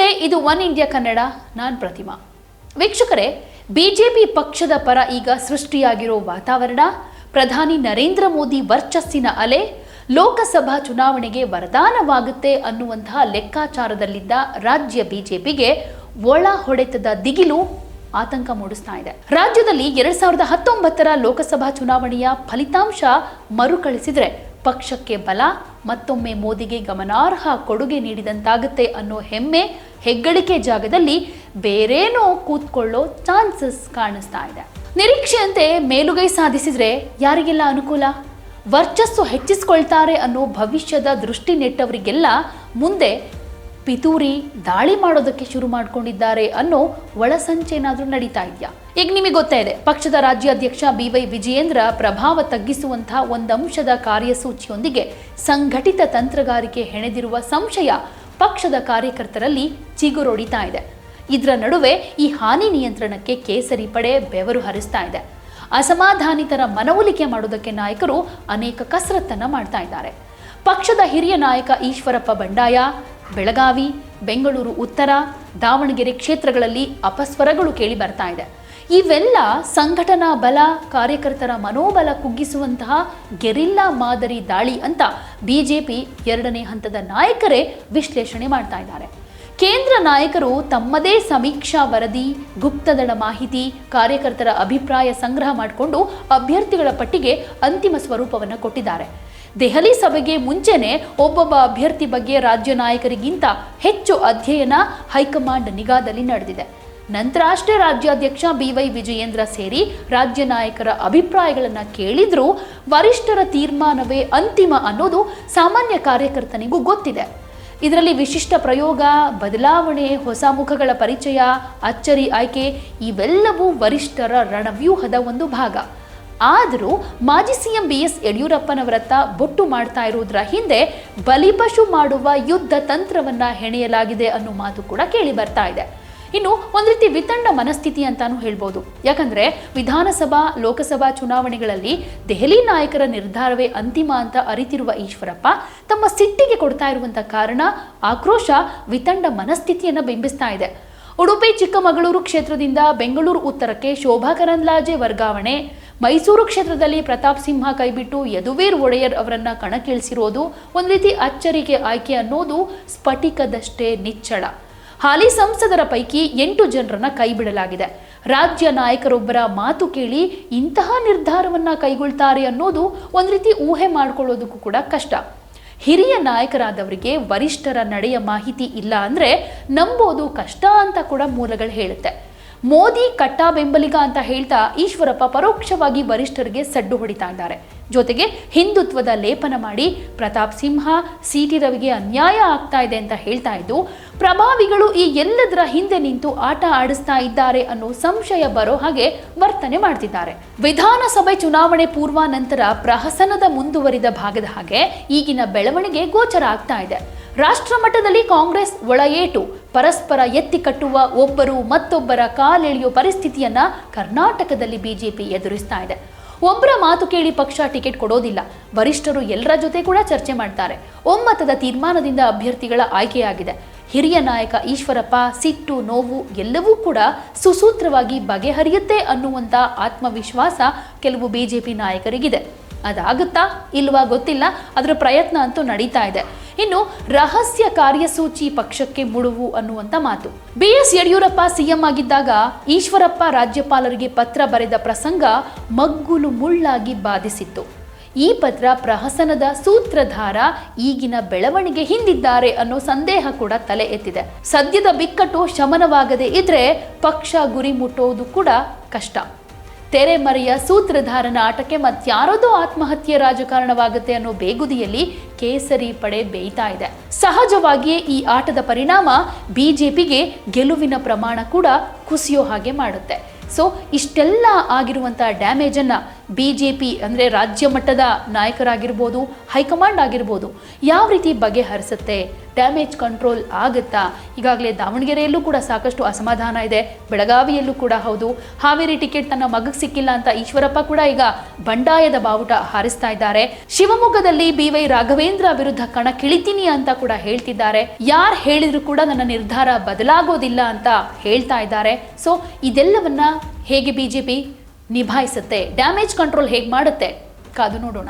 ನಮಸ್ತೆ, ಇದು one India Kannada. ನಾನು ಪ್ರತಿಮಾ. ವೀಕ್ಷಕರೇ, ಬಿಜೆಪಿ ಪಕ್ಷದ ಪರ ಈಗ ಸೃಷ್ಟಿಯಾಗಿರೋ ವಾತಾವರಣ, ಪ್ರಧಾನಿ ನರೇಂದ್ರ ಮೋದಿ ವರ್ಚಸ್ಸಿನ ಅಲೆ ಲೋಕಸಭಾ ಚುನಾವಣೆಗೆ ವರದಾನವಾಗುತ್ತೆ ಅನ್ನುವಂತಹ ಲೆಕ್ಕಾಚಾರದಲ್ಲಿದ್ದ ರಾಜ್ಯ ಬಿಜೆಪಿಗೆ ಒಳ ಹೊಡೆತದ ದಿಗಿಲು ಆತಂಕ ಮೂಡಿಸ್ತಾ ಇದೆ. ರಾಜ್ಯದಲ್ಲಿ 2019ರ ಲೋಕಸಭಾ ಚುನಾವಣೆಯ ಫಲಿತಾಂಶ ಮರುಕಳಿಸಿದ್ರೆ ಪಕ್ಷಕ್ಕೆ ಬಲ, ಮತ್ತೊಮ್ಮೆ ಮೋದಿಗೆ ಗಮನಾರ್ಹ ಕೊಡುಗೆ ನೀಡಿದಂತಾಗುತ್ತೆ ಅನ್ನೋ ಹೆಮ್ಮೆ, ಹೆಗ್ಗಳಿಕೆ ಜಾಗದಲ್ಲಿ ಬೇರೇನೋ ಕೂತ್ಕೊಳ್ಳೋ ಚಾನ್ಸಸ್ ಕಾಣಿಸ್ತಾ ಇದೆ. ನಿರೀಕ್ಷೆಯಂತೆ ಮೇಲುಗೈ ಸಾಧಿಸಿದ್ರೆ ಯಾರಿಗೆಲ್ಲ ಅನುಕೂಲ, ವರ್ಚಸ್ಸು ಹೆಚ್ಚಿಸಿಕೊಳ್ತಾರೆ ಅನ್ನೋ ಭವಿಷ್ಯದ ದೃಷ್ಟಿ ನೆಟ್ಟವರಿಗೆಲ್ಲ ಮುಂದೆ ಪಿತೂರಿ ದಾಳಿ ಮಾಡೋದಕ್ಕೆ ಶುರು ಮಾಡ್ಕೊಂಡಿದ್ದಾರೆ ಅನ್ನೋ ಒಳಸಂಚೇನಾದ್ರೂ ನಡೀತಾ ಇದೆಯಾ? ಈಗ ನಿಮಗೆ ಗೊತ್ತೇ ಇದೆ, ಪಕ್ಷದ ರಾಜ್ಯಾಧ್ಯಕ್ಷ BY ವಿಜಯೇಂದ್ರ ಪ್ರಭಾವ ತಗ್ಗಿಸುವಂತಹ ಒಂದಂಶದ ಕಾರ್ಯಸೂಚಿಯೊಂದಿಗೆ ಸಂಘಟಿತ ತಂತ್ರಗಾರಿಕೆ ಹೆಣೆದಿರುವ ಸಂಶಯ ಪಕ್ಷದ ಕಾರ್ಯಕರ್ತರಲ್ಲಿ ಚಿಗುರೊಡಿತಾ ಇದೆ. ಇದರ ನಡುವೆ ಈ ಹಾನಿ ನಿಯಂತ್ರಣಕ್ಕೆ ಕೇಸರಿ ಪಡೆ ಬೆವರು ಹರಿಸ್ತಾ ಇದೆ. ಅಸಮಾಧಾನಿತರ ಮನವೊಲಿಕೆ ಮಾಡೋದಕ್ಕೆ ನಾಯಕರು ಅನೇಕ ಕಸರತ್ತನ್ನ ಮಾಡ್ತಾ ಇದ್ದಾರೆ. ಪಕ್ಷದ ಹಿರಿಯ ನಾಯಕ ಈಶ್ವರಪ್ಪ ಬಂಡಾಯ ಬೆಳಗಾವಿ, ಬೆಂಗಳೂರು ಉತ್ತರ, ದಾವಣಗೆರೆ ಕ್ಷೇತ್ರಗಳಲ್ಲಿ ಅಪಸ್ವರಗಳು ಕೇಳಿ ಬರ್ತಾ ಇದೆ. ಇವೆಲ್ಲ ಸಂಘಟನಾ ಬಲ, ಕಾರ್ಯಕರ್ತರ ಮನೋಬಲ ಕುಗ್ಗಿಸುವಂತಹ ಗೆರಿಲ್ಲಾ ಮಾದರಿ ದಾಳಿ ಅಂತ ಬಿಜೆಪಿ 2ನೇ ಹಂತದ ನಾಯಕರೇ ವಿಶ್ಲೇಷಣೆ ಮಾಡ್ತಾ ಇದ್ದಾರೆ. ಕೇಂದ್ರ ನಾಯಕರು ತಮ್ಮದೇ ಸಮೀಕ್ಷಾ ವರದಿ, ಗುಪ್ತದಳ ಮಾಹಿತಿ, ಕಾರ್ಯಕರ್ತರ ಅಭಿಪ್ರಾಯ ಸಂಗ್ರಹ ಮಾಡಿಕೊಂಡು ಅಭ್ಯರ್ಥಿಗಳ ಪಟ್ಟಿಗೆ ಅಂತಿಮ ಸ್ವರೂಪವನ್ನು ಕೊಟ್ಟಿದ್ದಾರೆ. ದೆಹಲಿ ಸಭೆಗೆ ಮುಂಚೆನೆ ಒಬ್ಬೊಬ್ಬ ಅಭ್ಯರ್ಥಿ ಬಗ್ಗೆ ರಾಜ್ಯ ನಾಯಕರಿಗಿಂತ ಹೆಚ್ಚು ಅಧ್ಯಯನ ಹೈಕಮಾಂಡ್ ನಿಗಾದಲ್ಲಿ ನಡೆದಿದೆ. ನಂತರ ಅಷ್ಟೇ ರಾಜ್ಯಾಧ್ಯಕ್ಷ BY ವಿಜಯೇಂದ್ರ ಸೇರಿ ರಾಜ್ಯ ನಾಯಕರ ಅಭಿಪ್ರಾಯಗಳನ್ನು ಕೇಳಿದ್ರೂ ವರಿಷ್ಠರ ತೀರ್ಮಾನವೇ ಅಂತಿಮ ಅನ್ನೋದು ಸಾಮಾನ್ಯ ಕಾರ್ಯಕರ್ತನಿಗೂ ಗೊತ್ತಿದೆ. ಇದರಲ್ಲಿ ವಿಶಿಷ್ಟ ಪ್ರಯೋಗ, ಬದಲಾವಣೆ, ಹೊಸ ಮುಖಗಳ ಪರಿಚಯ, ಅಚ್ಚರಿ ಆಯ್ಕೆ ಇವೆಲ್ಲವೂ ವರಿಷ್ಠರ ರಣವ್ಯೂಹದ ಒಂದು ಭಾಗ. ಆದರೂ ಮಾಜಿ CM BS ಯಡಿಯೂರಪ್ಪನವರತ್ತ ಬೊಟ್ಟು ಮಾಡ್ತಾ ಇರುವುದರ ಹಿಂದೆ ಬಲಿಪಶು ಮಾಡುವ ಯುದ್ಧ ತಂತ್ರವನ್ನ ಹೆಣೆಯಲಾಗಿದೆ ಅನ್ನೋ ಮಾತು ಕೂಡ ಕೇಳಿ ಬರ್ತಾ ಇದೆ. ಇನ್ನು ಒಂದು ರೀತಿ ವಿತಂಡ ಮನಸ್ಥಿತಿ ಅಂತಾನೂ ಹೇಳ್ಬೋದು. ಯಾಕಂದ್ರೆ ವಿಧಾನಸಭಾ, ಲೋಕಸಭಾ ಚುನಾವಣೆಗಳಲ್ಲಿ ದೆಹಲಿ ನಾಯಕರ ನಿರ್ಧಾರವೇ ಅಂತಿಮ ಅಂತ ಅರಿತಿರುವ ಈಶ್ವರಪ್ಪ ತಮ್ಮ ಸಿಟ್ಟಿಗೆ ಕೊಡ್ತಾ ಇರುವಂತಹ ಕಾರಣ, ಆಕ್ರೋಶ ವಿತಂಡ ಮನಸ್ಥಿತಿಯನ್ನ ಬಿಂಬಿಸ್ತಾ ಇದೆ. ಉಡುಪಿ ಚಿಕ್ಕಮಗಳೂರು ಕ್ಷೇತ್ರದಿಂದ ಬೆಂಗಳೂರು ಉತ್ತರಕ್ಕೆ ಶೋಭಾ ಕರಂದ್ಲಾಜೆ ವರ್ಗಾವಣೆ, ಮೈಸೂರು ಕ್ಷೇತ್ರದಲ್ಲಿ ಪ್ರತಾಪ್ ಸಿಂಹ ಕೈಬಿಟ್ಟು ಯದುವೀರ್ ಒಡೆಯರ್ ಅವರನ್ನ ಕಣಕ್ಕಿಳಿಸಿರೋದು ಒಂದು ರೀತಿ ಅಚ್ಚರಿಗೆ ಆಯ್ಕೆ ಅನ್ನೋದು ಸ್ಫಟಿಕದಷ್ಟೇ ನಿಚ್ಚಳ. ಹಾಲಿ ಸಂಸದರ ಪೈಕಿ 8 ಜನರನ್ನ ಕೈಬಿಡಲಾಗಿದೆ. ರಾಜ್ಯ ನಾಯಕರೊಬ್ಬರ ಮಾತು ಕೇಳಿ ಇಂತಹ ನಿರ್ಧಾರವನ್ನ ಕೈಗೊಳ್ತಾರೆ ಅನ್ನೋದು ಒಂದು ರೀತಿ ಊಹೆ ಮಾಡ್ಕೊಳ್ಳೋದಕ್ಕೂ ಕೂಡ ಕಷ್ಟ. ಹಿರಿಯ ನಾಯಕರಾದವರಿಗೆ ವರಿಷ್ಠರ ನಡೆಯ ಮಾಹಿತಿ ಇಲ್ಲ ಅಂದ್ರೆ ನಂಬೋದು ಕಷ್ಟ ಅಂತ ಕೂಡ ಮೂಲಗಳು ಹೇಳುತ್ತೆ. ಮೋದಿ ಕಟ್ಟಾ ಬೆಂಬಲಿಗ ಅಂತ ಹೇಳ್ತಾ ಈಶ್ವರಪ್ಪ ಪರೋಕ್ಷವಾಗಿ ವರಿಷ್ಠರಿಗೆ ಸಡ್ಡು ಹೊಡಿತಾ ಇದ್ದಾರೆ. ಜೊತೆಗೆ ಹಿಂದುತ್ವದ ಲೇಪನ ಮಾಡಿ ಪ್ರತಾಪ್ ಸಿಂಹ, CT ರವಿಗೆ ಅನ್ಯಾಯ ಆಗ್ತಾ ಇದೆ ಅಂತ ಹೇಳ್ತಾ ಇದ್ದು, ಪ್ರಭಾವಿಗಳು ಈ ಎಲ್ಲದರ ಹಿಂದೆ ನಿಂತು ಆಟ ಆಡಿಸ್ತಾ ಇದ್ದಾರೆ ಅನ್ನೋ ಸಂಶಯ ಬರೋ ಹಾಗೆ ವರ್ತನೆ ಮಾಡ್ತಿದ್ದಾರೆ. ವಿಧಾನಸಭೆ ಚುನಾವಣೆ ಪೂರ್ವ ನಂತರ ಪ್ರಹಸನದ ಮುಂದುವರಿದ ಭಾಗದ ಹಾಗೆ ಈಗಿನ ಬೆಳವಣಿಗೆ ಗೋಚರ ಆಗ್ತಾ ಇದೆ. ರಾಷ್ಟ್ರ ಮಟ್ಟದಲ್ಲಿ ಕಾಂಗ್ರೆಸ್ ಒಳ ಏಟು, ಪರಸ್ಪರ ಎತ್ತಿ ಕಟ್ಟುವ, ಒಬ್ಬರು ಮತ್ತೊಬ್ಬರ ಕಾಲೆಳೆಯುವ ಪರಿಸ್ಥಿತಿಯನ್ನ ಕರ್ನಾಟಕದಲ್ಲಿ ಬಿಜೆಪಿ ಎದುರಿಸ್ತಾ ಇದೆ. ಒಬ್ಬರ ಮಾತು ಕೇಳಿ ಪಕ್ಷ ಟಿಕೆಟ್ ಕೊಡೋದಿಲ್ಲ. ವರಿಷ್ಠರು ಎಲ್ಲರ ಜೊತೆ ಕೂಡ ಚರ್ಚೆ ಮಾಡ್ತಾರೆ. ಒಮ್ಮತದ ತೀರ್ಮಾನದಿಂದ ಅಭ್ಯರ್ಥಿಗಳ ಆಯ್ಕೆಯಾಗಿದೆ. ಹಿರಿಯ ನಾಯಕ ಈಶ್ವರಪ್ಪ ಸಿಟ್ಟು, ನೋವು ಎಲ್ಲವೂ ಕೂಡ ಸುಸೂತ್ರವಾಗಿ ಬಗೆಹರಿಯುತ್ತೆ ಅನ್ನುವಂಥ ಆತ್ಮವಿಶ್ವಾಸ ಕೆಲವು ಬಿಜೆಪಿ ನಾಯಕರಿಗಿದೆ. ಅದಾಗುತ್ತಾ ಇಲ್ವಾ ಗೊತ್ತಿಲ್ಲ, ಅದರ ಪ್ರಯತ್ನ ಅಂತೂ ನಡೀತಾ ಇದೆ. ಇನ್ನು ರಹಸ್ಯ ಕಾರ್ಯಸೂಚಿ ಪಕ್ಷಕ್ಕೆ ಮುಳುವು ಅನ್ನುವಂಥ ಮಾತು. BS ಯಡಿಯೂರಪ್ಪ CM ಆಗಿದ್ದಾಗ ಈಶ್ವರಪ್ಪ ರಾಜ್ಯಪಾಲರಿಗೆ ಪತ್ರ ಬರೆದ ಪ್ರಸಂಗ ಮಗ್ಗುಲು ಮುಳ್ಳಾಗಿ ಬಾಧಿಸಿತ್ತು. ಈ ಪತ್ರ ಪ್ರಹಸನದ ಸೂತ್ರಧಾರ ಈಗಿನ ಬೆಳವಣಿಗೆ ಹಿಂದಿದ್ದಾರೆ ಅನ್ನೋ ಸಂದೇಹ ಕೂಡ ತಲೆ ಎತ್ತಿದೆ. ಸದ್ಯದ ಬಿಕ್ಕಟ್ಟು ಶಮನವಾಗದೇ ಇದ್ರೆ ಪಕ್ಷ ಗುರಿ ಮುಟ್ಟೋದು ಕೂಡ ಕಷ್ಟ. ತೆರೆಮರೆಯ ಸೂತ್ರಧಾರನ ಆಟಕ್ಕೆ ಮತ್ಯಾರದೋ ಆತ್ಮಹತ್ಯೆ ರಾಜಕಾರಣವಾಗುತ್ತೆ ಅನ್ನೋ ಬೇಗುದಿಯಲ್ಲಿ ಕೇಸರಿ ಪಡೆ ಬೇಯ್ತಾ ಇದೆ. ಸಹಜವಾಗಿಯೇ ಈ ಆಟದ ಪರಿಣಾಮ ಬಿಜೆಪಿಗೆ ಗೆಲುವಿನ ಪ್ರಮಾಣ ಕೂಡ ಕುಸಿಯೋ ಹಾಗೆ ಮಾಡುತ್ತೆ. ಸೊ ಇಷ್ಟೆಲ್ಲ ಆಗಿರುವಂತಹ ಡ್ಯಾಮೇಜ್ ಅನ್ನ BJP ಅಂದರೆ ರಾಜ್ಯ ಮಟ್ಟದ ನಾಯಕರಾಗಿರ್ಬೋದು, ಹೈಕಮಾಂಡ್ ಆಗಿರ್ಬೋದು ಯಾವ ರೀತಿ ಬಗೆಹರಿಸುತ್ತೆ? ಡ್ಯಾಮೇಜ್ ಕಂಟ್ರೋಲ್ ಆಗುತ್ತಾ? ಈಗಾಗಲೇ ದಾವಣಗೆರೆಯಲ್ಲೂ ಕೂಡ ಸಾಕಷ್ಟು ಅಸಮಾಧಾನ ಇದೆ, ಬೆಳಗಾವಿಯಲ್ಲೂ ಕೂಡ ಹೌದು. ಹಾವೇರಿ ಟಿಕೆಟ್ ತನ್ನ ಮಗಗೆ ಸಿಕ್ಕಿಲ್ಲ ಅಂತ ಈಶ್ವರಪ್ಪ ಕೂಡ ಈಗ ಬಂಡಾಯದ ಬಾವುಟ ಹಾರಿಸ್ತಾ ಇದ್ದಾರೆ. ಶಿವಮೊಗ್ಗದಲ್ಲಿ BY ರಾಘವೇಂದ್ರ ವಿರುದ್ಧ ಕಣಕ್ಕಿಳಿತೀನಿ ಅಂತ ಕೂಡ ಹೇಳ್ತಿದ್ದಾರೆ. ಯಾರು ಹೇಳಿದ್ರು ಕೂಡ ನನ್ನ ನಿರ್ಧಾರ ಬದಲಾಗೋದಿಲ್ಲ ಅಂತ ಹೇಳ್ತಾ ಇದ್ದಾರೆ. ಸೊ ಇದೆಲ್ಲವನ್ನ ಹೇಗೆ BJP ನಿಭಾಯಿಸುತ್ತೆ, ಡ್ಯಾಮೇಜ್ ಕಂಟ್ರೋಲ್ ಹೇಗೆ ಮಾಡುತ್ತೆ, ಕಾದು ನೋಡೋಣ.